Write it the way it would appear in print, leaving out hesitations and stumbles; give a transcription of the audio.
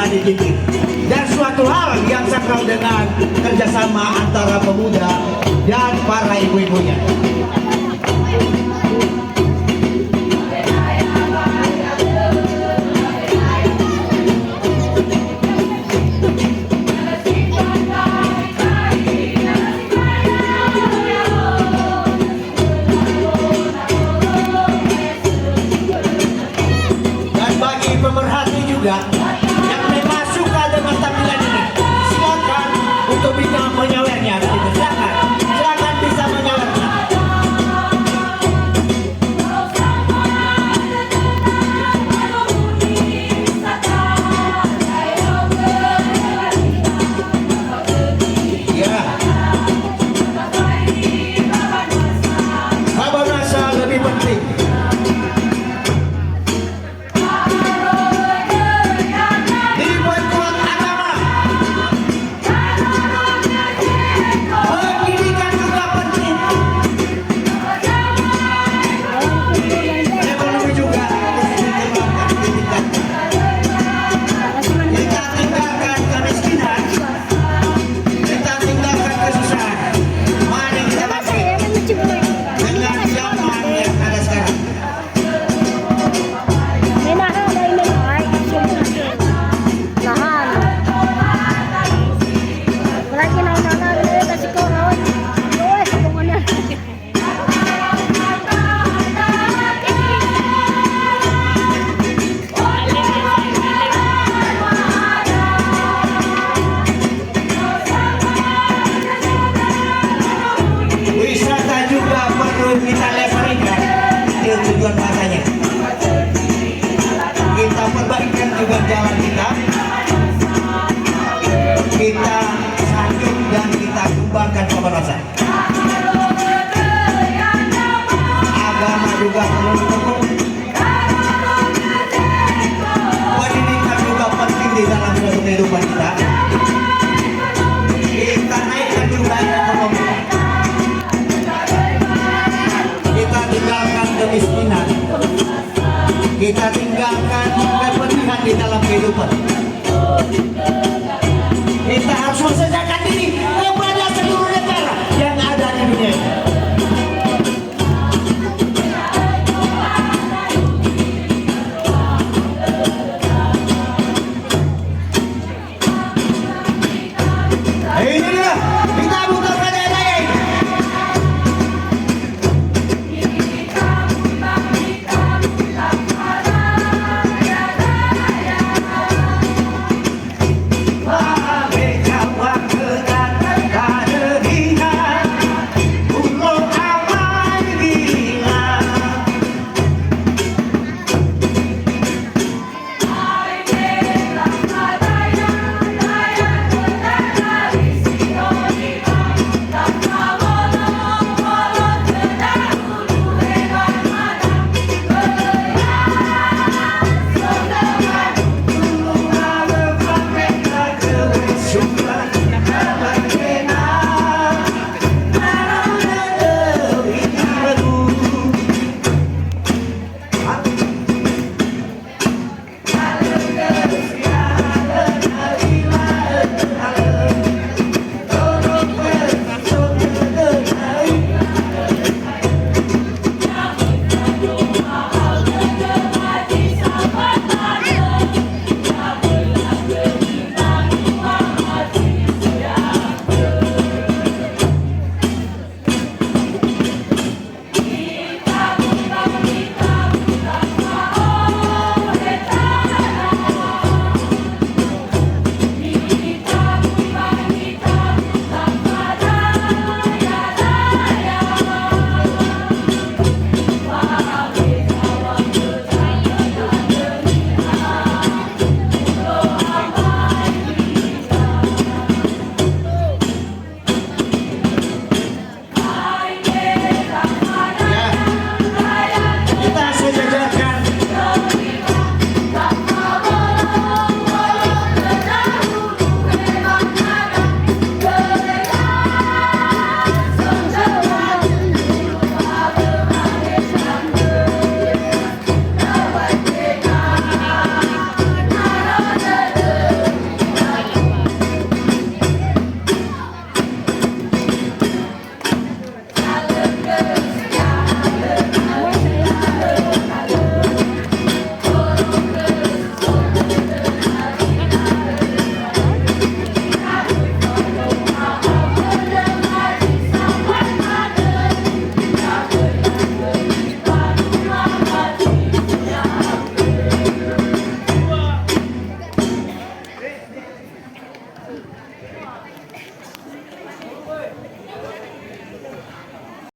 bersama dikit. Dan suatu hal yang sakral dengan kerjasama antara pemuda dan para ibu-ibunya. Dan bagi pemerhati juga yang memang suka dengan tampilan ini, silakan untuk bisa menyawernya. Silakan bisa menyawernya. Ya, kabar rasa lebih penting. Dibuat kuat agama, pendidikan juga penting, ekonomi juga harus dikembangkan, ditingkatkan. Kita tinggalkan kemiskinan, kita tinggalkan kesusahan. Mari kita bangkit dengan zaman yang ada sekarang. Wisata juga perlu kita lestarikan dengan tujuan masanya. Kita perbaikan juga jalan kita. Kita sanjung dan kita kembangkan pemerasan. Agama juga perlu didukung. Pendidikan juga penting di dalam suatu kehidupan kita. Kita naikkan juga ekonomi. Kita tinggalkan kemiskinan. Kita tinggalkan kepedihan di dalam kehidupan. Kita harus mensejahterakan diri kepada seluruh negara yang ada di dunia ini.